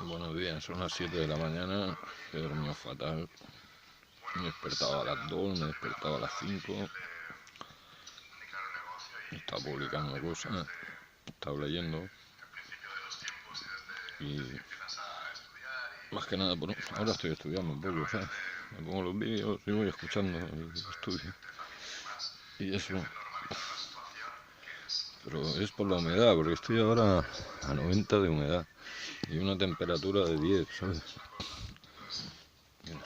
Buenos días, son las 7 de la mañana, he dormido fatal, me he despertado a las 2, me he despertado a las 5, he estado publicando cosas, he estado leyendo y más que nada, ahora estoy estudiando un poco, ¿sabes? Me pongo los vídeos y voy escuchando y estudio y eso, pero es por la humedad, porque estoy ahora a 90 de humedad y una temperatura de 10, ¿sabes? Mira,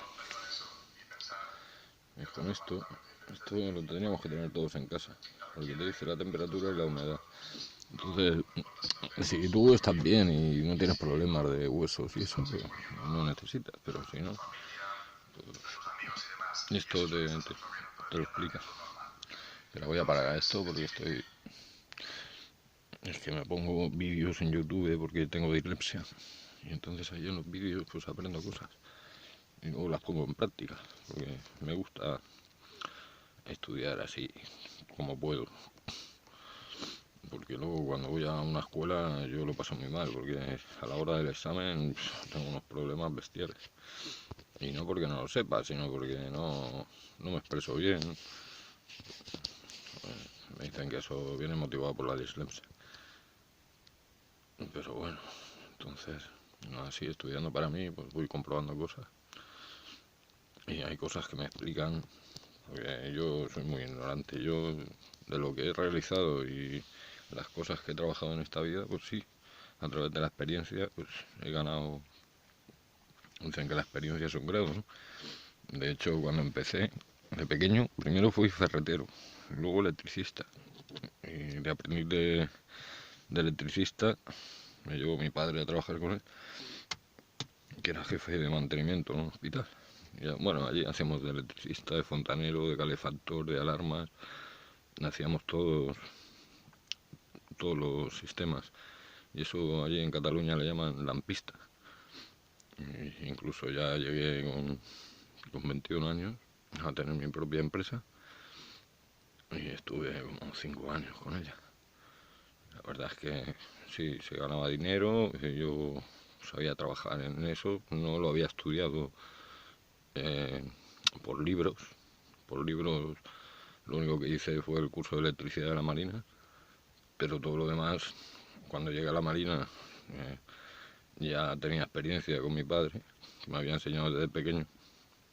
y con esto lo tendríamos que tener todos en casa, porque te dice la temperatura y la humedad. Entonces, si tú estás bien y no tienes problemas de huesos y eso, pues no necesitas, pero si no, pues esto te lo explica. Pero voy a parar a esto porque es que me pongo vídeos en YouTube porque tengo dislexia. Y entonces ahí en los vídeos pues aprendo cosas. Y luego las pongo en práctica, porque me gusta estudiar así como puedo. Porque luego cuando voy a una escuela yo lo paso muy mal, porque a la hora del examen tengo unos problemas bestiales. Y no porque no lo sepa, sino porque no me expreso bien. Me dicen que eso viene motivado por la dislexia. Pero bueno, entonces, así estudiando para mí, pues voy comprobando cosas. Y hay cosas que me explican, porque yo soy muy ignorante. Yo, de lo que he realizado y las cosas que he trabajado en esta vida, pues sí, a través de la experiencia, pues he ganado. Dicen que la experiencia es un grado, ¿no? De hecho, cuando empecé de pequeño, primero fui ferretero, luego electricista. Y de aprendiz de electricista me llevó mi padre a trabajar con él, que era jefe de mantenimiento en un hospital. Y bueno, allí hacíamos de electricista, de fontanero, de calefactor, de alarmas, hacíamos todos los sistemas. Y eso allí en Cataluña le llaman lampista. Incluso ya llegué con 21 años a tener mi propia empresa y estuve como 5 años con ella. La verdad es que sí, se ganaba dinero, yo sabía trabajar en eso, no lo había estudiado eh, por libros. Por libros lo único que hice fue el curso de electricidad de la Marina, pero todo lo demás, cuando llegué a la Marina, eh, ya tenía experiencia con mi padre, que me había enseñado desde pequeño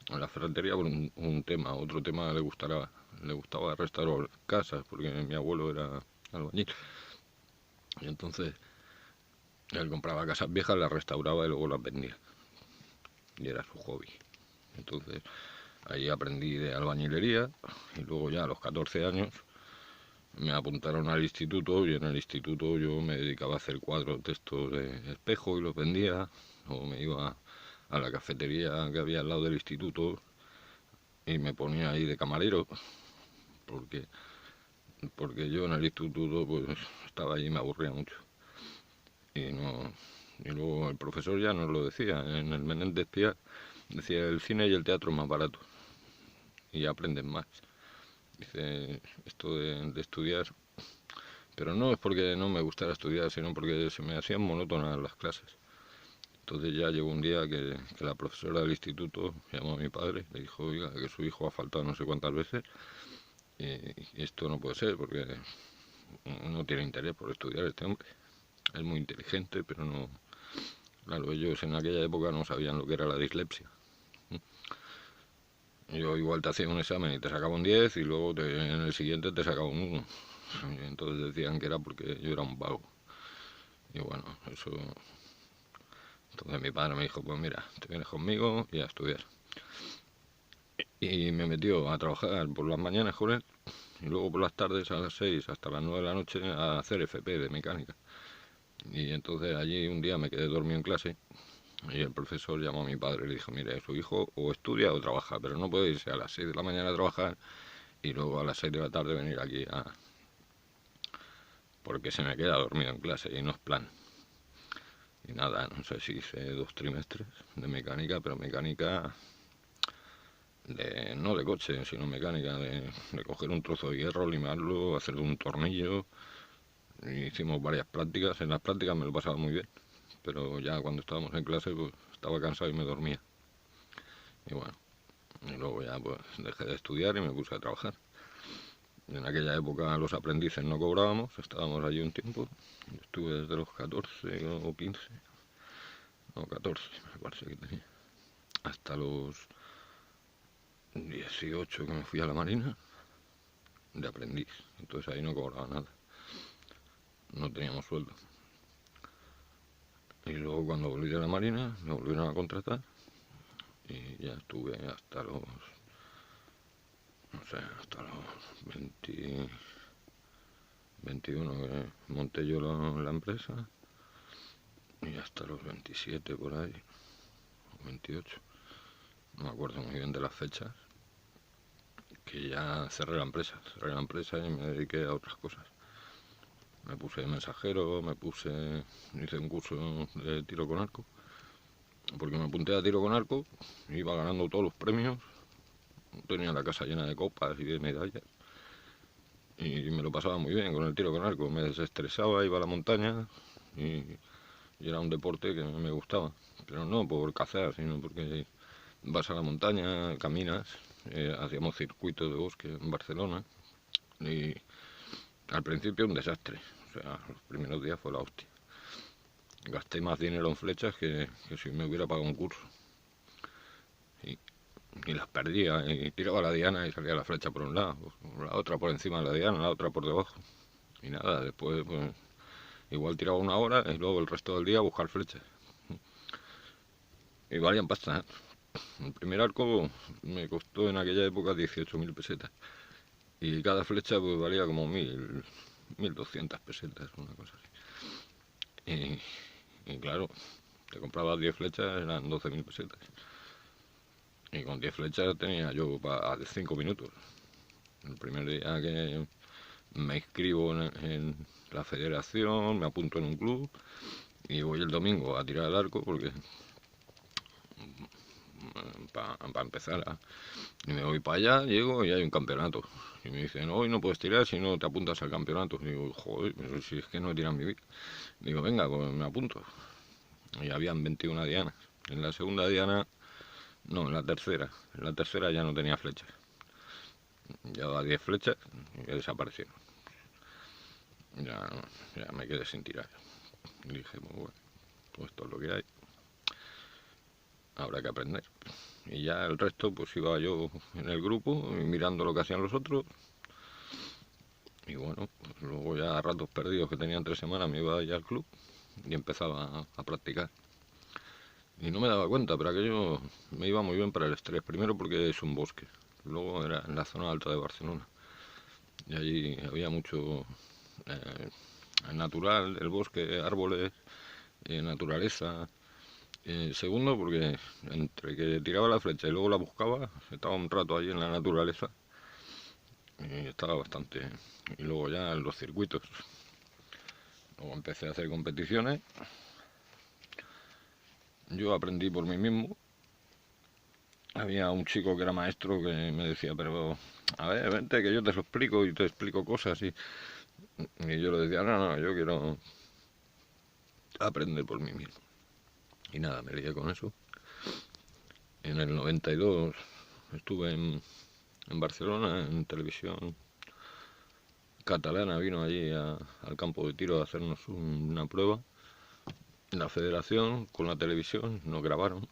en la ferretería por un tema. Otro tema le gustaba restaurar casas, porque mi abuelo era albañil. Y entonces él compraba casas viejas, las restauraba y luego las vendía. Y era su hobby. Entonces ahí aprendí de albañilería y luego ya a los 14 años me apuntaron al instituto y en el instituto yo me dedicaba a hacer cuadros de estos de espejo y los vendía, o me iba a la cafetería que había al lado del instituto y me ponía ahí de camarero, porque yo en el instituto pues estaba ahí y me aburría mucho. Y no y luego el profesor ya nos lo decía, en el Menéndez Pía decía el cine y el teatro más barato y aprenden más. Dice esto de estudiar, pero no es porque no me gustara estudiar, sino porque se me hacían monótonas las clases. Entonces ya llegó un día que la profesora del instituto llamó a mi padre, le dijo, oiga, que su hijo ha faltado no sé cuántas veces y esto no puede ser porque no tiene interés por estudiar este hombre. Es muy inteligente, pero no. Claro, ellos en aquella época no sabían lo que era la dislexia. Yo igual te hacía un examen y te sacaba un 10 y luego en el siguiente te sacaba un 1. Y entonces decían que era porque yo era un vago. Y bueno, eso. Entonces mi padre me dijo, pues mira, te vienes conmigo y a estudiar. Y me metió a trabajar por las mañanas con él y luego por las tardes a las 6 hasta las 9 de la noche a hacer FP de mecánica. Y entonces allí un día me quedé dormido en clase y el profesor llamó a mi padre y le dijo, mire, su hijo o estudia o trabaja, pero no puede irse a las 6 de la mañana a trabajar y luego a las 6 de la tarde venir aquí porque se me queda dormido en clase y no es plan. Y nada, no sé si hice 2 trimestres de mecánica, pero mecánica no de coche, sino mecánica de coger un trozo de hierro, limarlo, hacerle un tornillo. Y hicimos varias prácticas, en las prácticas me lo pasaba muy bien, pero ya cuando estábamos en clase pues estaba cansado y me dormía. Y bueno, y luego ya pues dejé de estudiar y me puse a trabajar. En aquella época los aprendices no cobrábamos, estábamos allí un tiempo. Estuve desde los 14 o 15, no 14 me parece que tenía, hasta los 18 que me fui a la Marina de aprendiz. Entonces ahí no cobraba nada, no teníamos sueldo. Y luego cuando volví de la Marina me volvieron a contratar y ya estuve hasta los, no sé, hasta los 20, 21 que monté yo la empresa, y hasta los 27 por ahí, o 28, no me acuerdo muy bien de las fechas, que ya cerré la empresa y me dediqué a otras cosas. Me puse mensajero, hice un curso de tiro con arco, porque me apunté a tiro con arco, iba ganando todos los premios, tenía la casa llena de copas y de medallas, y me lo pasaba muy bien con el tiro con arco, me desestresaba, iba a la montaña y era un deporte que me gustaba, pero no por cazar, sino porque vas a la montaña, caminas, hacíamos circuitos de bosque en Barcelona, y al principio un desastre, o sea, los primeros días fue la hostia. Gasté más dinero en flechas que si me hubiera pagado un curso. Y las perdía, y tiraba la diana y salía la flecha por un lado, la otra por encima de la diana, la otra por debajo. Y nada, después pues igual tiraba una hora y luego el resto del día a buscar flechas. Y valían pasta, ¿eh? El primer arco me costó en aquella época 18.000 pesetas. Y cada flecha pues valía como 1.200 pesetas, una cosa así. Y claro, te comprabas 10 flechas, eran 12.000 pesetas. Y con 10 flechas tenía yo para 5 minutos. El primer día que me inscribo en la federación, me apunto en un club y voy el domingo a tirar al arco porque para empezar y me voy para allá, llego y hay un campeonato y me dicen, hoy no puedes tirar si no te apuntas al campeonato. Y digo, joder, pero si es que no he tirado en mi vida. Digo, venga, pues me apunto. Y habían 21 dianas. En la segunda diana, no, en la tercera ya no tenía flechas. Llevaba 10 flechas y desaparecieron. Ya me quedé sin tirar. Y dije, bueno, pues esto es lo que hay, habrá que aprender. Y ya el resto pues iba yo en el grupo y mirando lo que hacían los otros. Y bueno, pues luego ya a ratos perdidos que tenía 3 semanas me iba ya al club y empezaba a practicar. Y no me daba cuenta, pero aquello me iba muy bien para el estrés. Primero porque es un bosque, luego era en la zona alta de Barcelona. Y allí había mucho natural, el bosque, árboles, naturaleza. Segundo, porque entre que tiraba la flecha y luego la buscaba, estaba un rato allí en la naturaleza y estaba bastante. Y luego ya en los circuitos. Luego empecé a hacer competiciones. Yo aprendí por mí mismo. Había un chico que era maestro que me decía, pero a ver, vente que yo te lo explico y te explico cosas. Y yo le decía, no, yo quiero aprender por mí mismo. Y nada, me lié con eso. En el 92 estuve en Barcelona, en televisión catalana, vino allí al campo de tiro a hacernos una prueba. La federación con la televisión nos grabaron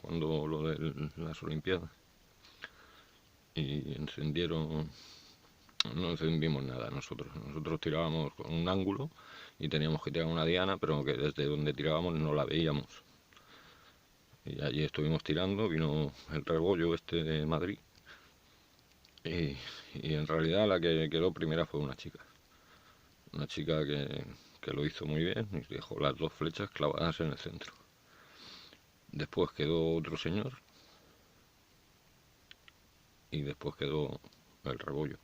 cuando lo de las Olimpiadas. Y no encendimos nada nosotros. Nosotros tirábamos con un ángulo y teníamos que tirar una diana, pero que desde donde tirábamos no la veíamos. Y allí estuvimos tirando, vino el rebollo este de Madrid. Y en realidad la que quedó primera fue una chica. Una chica que lo hizo muy bien y dejó las 2 flechas clavadas en el centro. Después quedó otro señor y después quedó el rebollo.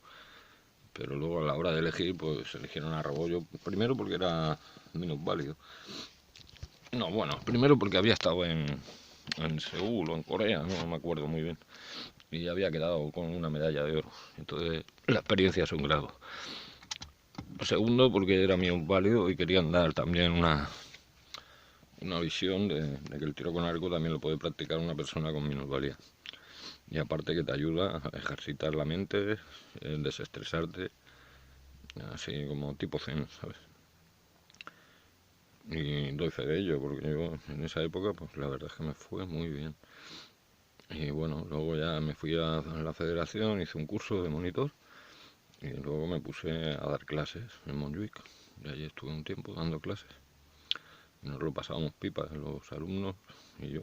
Pero luego a la hora de elegir, pues eligieron a rebollo, primero porque era menos válido. No, bueno, primero porque había estado en Seúl o en Corea, no me acuerdo muy bien. Y había quedado con una medalla de oro. Entonces la experiencia es un grado. Segundo porque era menos válido y querían dar también una visión de que el tiro con arco también lo puede practicar una persona con minusvalía. Y aparte que te ayuda a ejercitar la mente, desestresarte, así como tipo zen, ¿sabes? Y doy fe de ello, porque yo en esa época, pues la verdad es que me fue muy bien. Y bueno, luego ya me fui a la federación, hice un curso de monitor y luego me puse a dar clases en Montjuic. Y allí estuve un tiempo dando clases. Y nos lo pasábamos pipas los alumnos y yo.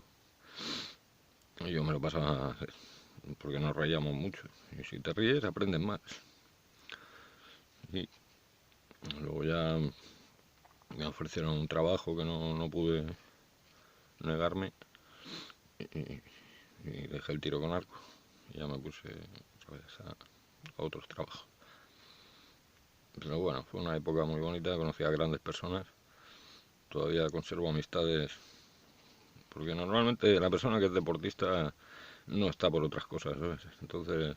Y yo me lo pasaba porque nos reíamos mucho. Y si te ríes, aprendes más. Y luego ya me ofrecieron un trabajo que no pude negarme y, y dejé el tiro con arco. Y ya me puse otra vez a otros trabajos. Pero bueno, fue una época muy bonita, conocí a grandes personas. Todavía conservo amistades, porque normalmente la persona que es deportista no está por otras cosas, ¿sabes? Entonces,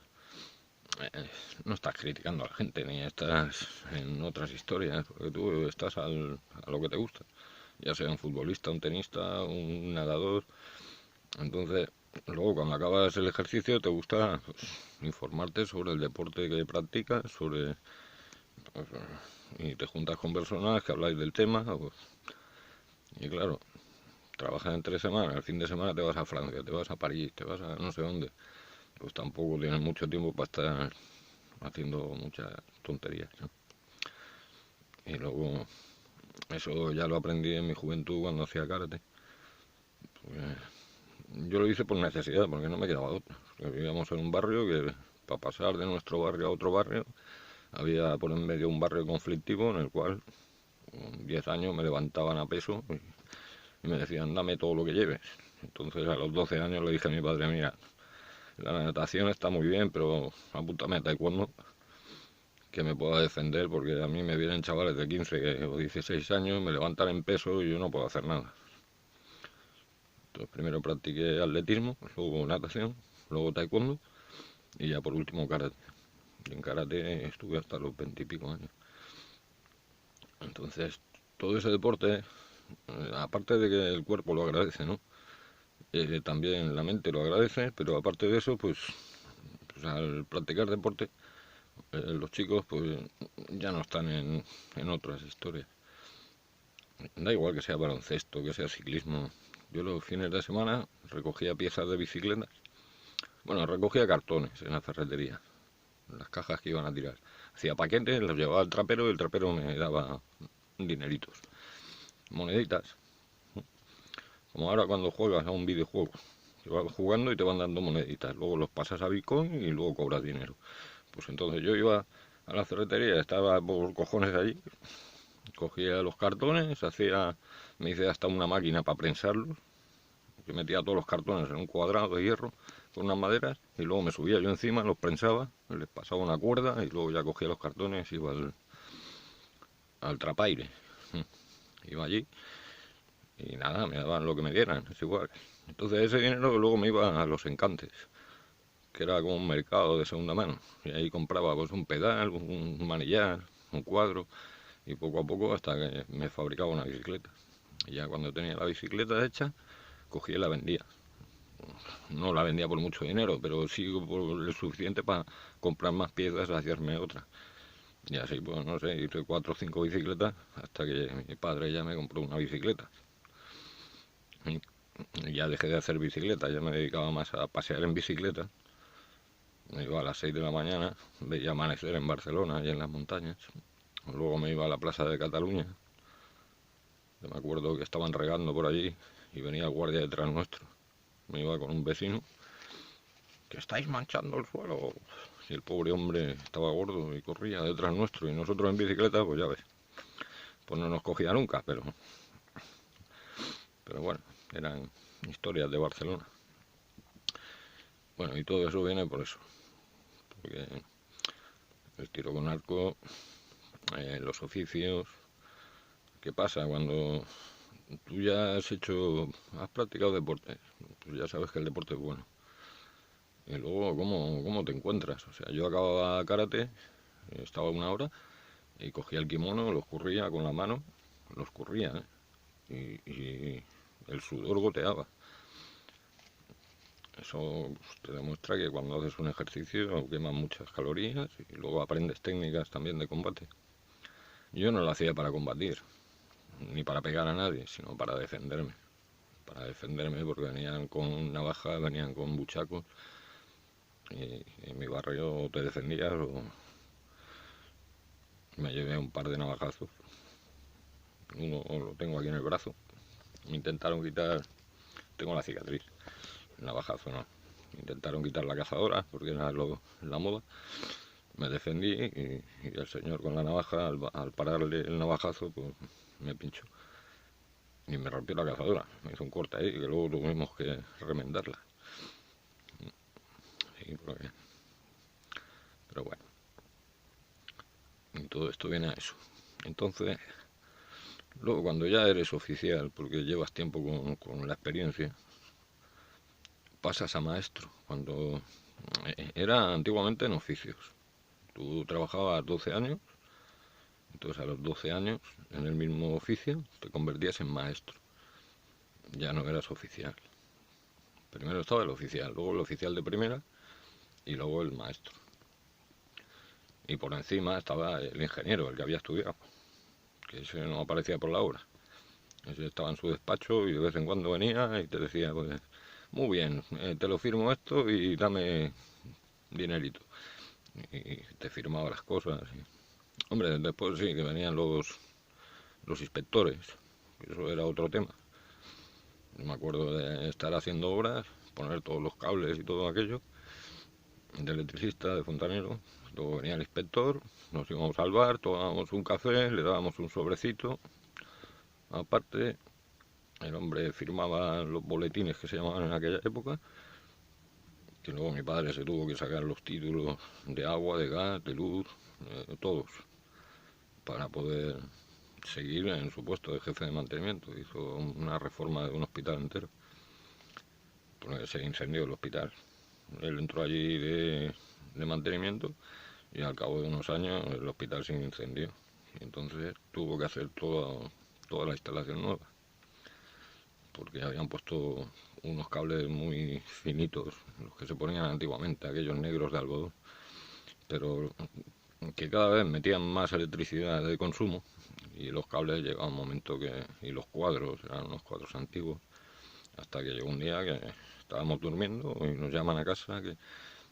no estás criticando a la gente, ni estás en otras historias, porque tú estás a lo que te gusta, ya sea un futbolista, un tenista, un nadador. Entonces, luego cuando acabas el ejercicio te gusta, pues, informarte sobre el deporte que practicas, pues, y te juntas con personas que habláis del tema, pues, y claro, trabajas en 3 semanas, el fin de semana te vas a Francia, te vas a París, te vas a no sé dónde, pues tampoco tienes mucho tiempo para estar haciendo muchas tonterías, ¿no? Y luego, eso ya lo aprendí en mi juventud cuando hacía karate. Pues, yo lo hice por necesidad, porque no me quedaba otra. Porque vivíamos en un barrio que, para pasar de nuestro barrio a otro barrio, había por en medio un barrio conflictivo en el cual con 10 años me levantaban a peso y me decían, dame todo lo que lleves. Entonces a los 12 años le dije a mi padre, mira, la natación está muy bien, pero apúntame a taekwondo, que me pueda defender, porque a mí me vienen chavales de 15 o 16 años, me levantan en peso y yo no puedo hacer nada. Entonces primero practiqué atletismo, luego natación, luego taekwondo y ya por último karate. Y en karate estuve hasta los 20 y pico años. Entonces todo ese deporte, aparte de que el cuerpo lo agradece, ¿no? También la mente lo agradece, pero aparte de eso, pues al practicar deporte, los chicos pues ya no están en otras historias. Da igual que sea baloncesto, que sea ciclismo. Yo los fines de semana recogía piezas de bicicleta. Bueno, recogía cartones en la ferretería, las cajas que iban a tirar. Hacía paquetes, los llevaba al trapero y el trapero me daba dineritos, moneditas. Como ahora cuando juegas a un videojuego, que vas jugando y te van dando moneditas. Luego los pasas a Bitcoin y luego cobras dinero. Pues entonces yo iba a la ferretería, estaba por cojones allí, cogía los cartones, me hice hasta una máquina para prensarlos, que metía todos los cartones en un cuadrado de hierro con unas maderas y luego me subía yo encima, los prensaba, les pasaba una cuerda y luego ya cogía los cartones y iba al trapaire. Iba allí y nada, me daban lo que me dieran, es igual. Entonces ese dinero luego me iba a los encantes, que era como un mercado de segunda mano. Y ahí compraba pues un pedal, un manillar, un cuadro, y poco a poco hasta que me fabricaba una bicicleta. Y ya cuando tenía la bicicleta hecha, cogía y la vendía. No la vendía por mucho dinero, pero sí por lo suficiente para comprar más piezas y hacerme otra. Y así, pues no sé, hice 4 o 5 bicicletas hasta que mi padre ya me compró una bicicleta. Y ya dejé de hacer bicicleta, ya me dedicaba más a pasear en bicicleta. Me iba a las 6 de la mañana, veía amanecer en Barcelona y en las montañas. Luego me iba a la Plaza de Cataluña. Yo me acuerdo que estaban regando por allí y venía el guardia detrás nuestro. Me iba con un vecino, que estáis manchando el suelo. Y el pobre hombre estaba gordo y corría detrás nuestro. Y nosotros en bicicleta, pues ya ves, pues no nos cogía nunca, pero bueno, eran historias de Barcelona. Bueno, y todo eso viene por eso, porque el tiro con arco, los oficios. ¿Qué pasa cuando tú ya has practicado deporte? Pues ya sabes que el deporte es bueno. Y luego, ¿cómo te encuentras? O sea, yo acababa karate, estaba 1 hora y cogía el kimono, lo escurría con la mano, lo escurría, ¿eh? y el sudor goteaba. Eso pues, te demuestra que cuando haces un ejercicio quemas muchas calorías y luego aprendes técnicas también de combate. Yo no lo hacía para combatir, ni para pegar a nadie, sino para defenderme. Para defenderme porque venían con navajas, venían con buchacos y en mi barrio te defendías o me llevé un par de navajazos. Uno lo tengo aquí en el brazo. Me intentaron quitar, tengo la cicatriz, el navajazo no. Me intentaron quitar la cazadora porque era la moda. Me defendí y el señor con la navaja, al pararle el navajazo, pues me pinchó. Y me rompió la cazadora. Me hizo un corte ahí que luego tuvimos que remendarla. Sí, pero bueno. Y todo esto viene a eso. Entonces, luego cuando ya eres oficial, porque llevas tiempo con la experiencia, pasas a maestro. Cuando era antiguamente en oficios. Tú trabajabas 12 años, entonces a los 12 años, en el mismo oficio, te convertías en maestro. Ya no eras oficial. Primero estaba el oficial, luego el oficial de primera y luego el maestro. Y por encima estaba el ingeniero, el que había estudiado, que ese no aparecía por la obra. Ese estaba en su despacho y de vez en cuando venía y te decía, pues, muy bien, te lo firmo esto y dame dinerito. Y te firmaba las cosas. Hombre, después sí, que venían los inspectores, que eso era otro tema. Yo me acuerdo de estar haciendo obras, poner todos los cables y todo aquello, de electricista, de fontanero. Luego venía el inspector, nos íbamos al bar, tomábamos un café, le dábamos un sobrecito. Aparte, el hombre firmaba los boletines que se llamaban en aquella época, que luego mi padre se tuvo que sacar los títulos de agua, de gas, de luz, todos, para poder seguir en su puesto de jefe de mantenimiento. Hizo una reforma de un hospital entero, porque se incendió el hospital. Él entró allí de mantenimiento y al cabo de unos años el hospital se incendió. Y entonces tuvo que hacer toda la instalación nueva, porque habían puesto unos cables muy finitos, los que se ponían antiguamente, aquellos negros de algodón, pero que cada vez metían más electricidad de consumo y los cables llegaban un momento que, y los cuadros, eran unos cuadros antiguos, hasta que llegó un día que estábamos durmiendo y nos llaman a casa que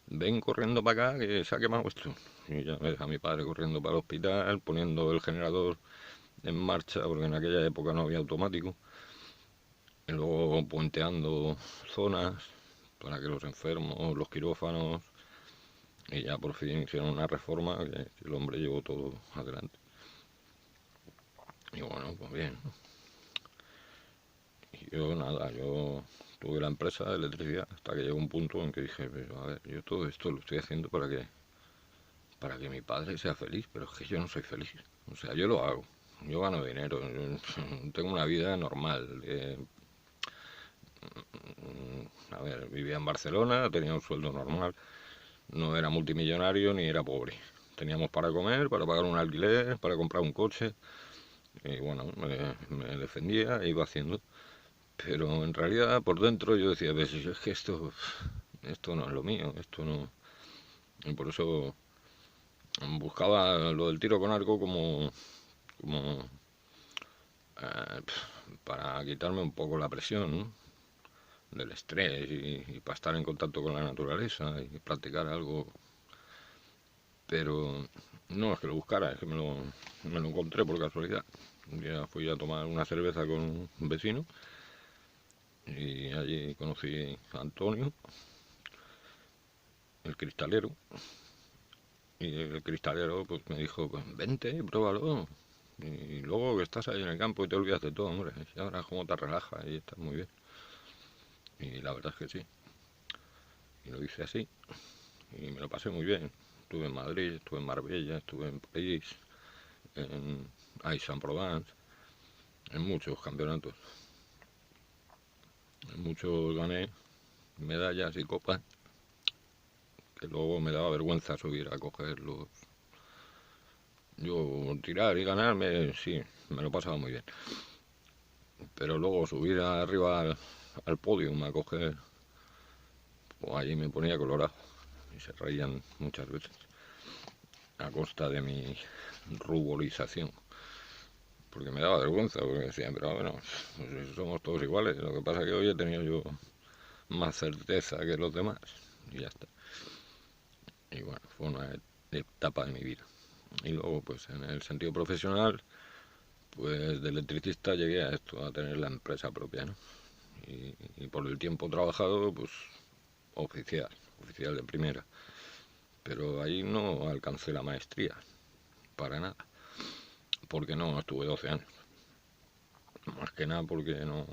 ven corriendo para acá que se ha quemado esto. Y ya ves a mi padre corriendo para el hospital, poniendo el generador en marcha, porque en aquella época no había automático, y luego puenteando zonas para que los enfermos, los quirófanos, y ya por fin hicieron una reforma que el hombre llevó todo adelante. Y bueno, pues bien. Y yo nada, yo tuve la empresa de electricidad hasta que llegó un punto en que dije, pero a ver, yo todo esto lo estoy haciendo para que mi padre sea feliz, pero es que yo no soy feliz. O sea, yo lo hago, yo gano dinero, yo tengo una vida normal. A ver, vivía en Barcelona, tenía un sueldo normal, no era multimillonario ni era pobre. Teníamos para comer, para pagar un alquiler, para comprar un coche. Y bueno, me defendía e iba haciendo. Pero en realidad por dentro yo decía, ves, es que esto no es lo mío, esto no. Y por eso buscaba lo del tiro con arco como eh, para quitarme un poco la presión, ¿no? Del estrés y para estar en contacto con la naturaleza y practicar algo. Pero no es que lo buscara, es que me lo encontré por casualidad. Un día fui a tomar una cerveza con un vecino y allí conocí a Antonio, el cristalero. Y el cristalero pues me dijo, pues vente, pruébalo. Y luego que estás ahí en el campo y te olvidas de todo, hombre. Y ahora como te relajas y estás muy bien. Y la verdad es que sí. Y lo hice así. Y me lo pasé muy bien. Estuve en Madrid, estuve en Marbella, estuve en París, en Aix-en-Provence, en muchos campeonatos. En muchos gané medallas y copas que luego me daba vergüenza subir a cogerlos. Yo tirar y ganarme, sí, me lo pasaba muy bien. Pero luego subir arriba al podio a coger, pues allí me ponía colorado y se reían muchas veces a costa de mi ruborización, porque me daba vergüenza, porque decían, pero bueno, pues somos todos iguales, lo que pasa es que hoy he tenido yo más certeza que los demás y ya está. Y bueno, fue una etapa de mi vida. Y luego, pues en el sentido profesional, pues de electricista llegué a esto, a tener la empresa propia, ¿no? Y por el tiempo trabajado, pues oficial de primera. Pero ahí no alcancé la maestría, para nada, porque no estuve 12 años. Más que nada porque no...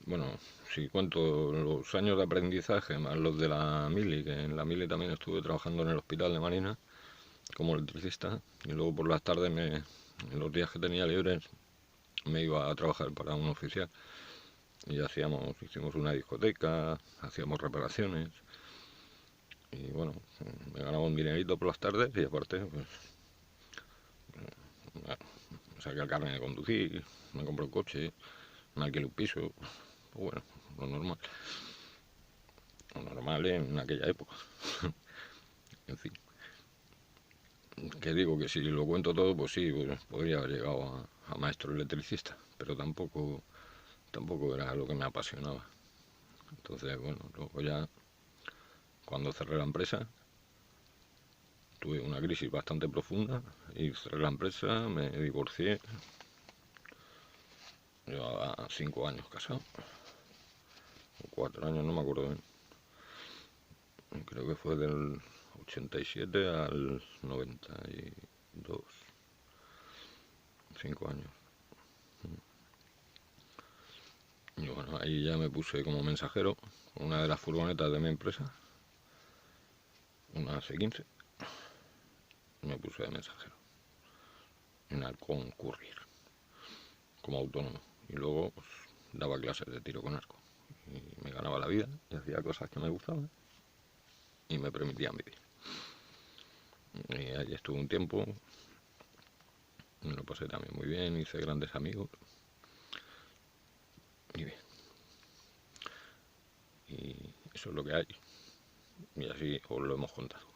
Bueno, si cuento los años de aprendizaje más los de la mili, que en la mili también estuve trabajando en el hospital de Marina como electricista, y luego por las tardes, en los días que tenía libres, me iba a trabajar para un oficial y hicimos una discoteca, hacíamos reparaciones y bueno, me ganaba un dinerito por las tardes y aparte pues bueno, saqué el carnet de conducir, me compré un coche, me alquilé un piso, pues bueno, lo normal en aquella época. En fin, que digo que si lo cuento todo, pues sí, pues podría haber llegado a maestro electricista, pero tampoco era lo que me apasionaba. Entonces, bueno, luego ya cuando cerré la empresa, tuve una crisis bastante profunda y cerré la empresa, me divorcié, llevaba 5 años casado, o 4 años, no me acuerdo bien. Creo que fue del 87 al 92, 5 años. Y bueno, ahí ya me puse como mensajero con una de las furgonetas de mi empresa, una C15, me puse de mensajero en Halcón Courier como autónomo. Y luego pues, daba clases de tiro con arco. Y me ganaba la vida y hacía cosas que me gustaban y me permitían vivir. Y ahí estuve un tiempo, me lo pasé también muy bien, hice grandes amigos y bien. Y eso es lo que hay. Y así os lo hemos contado.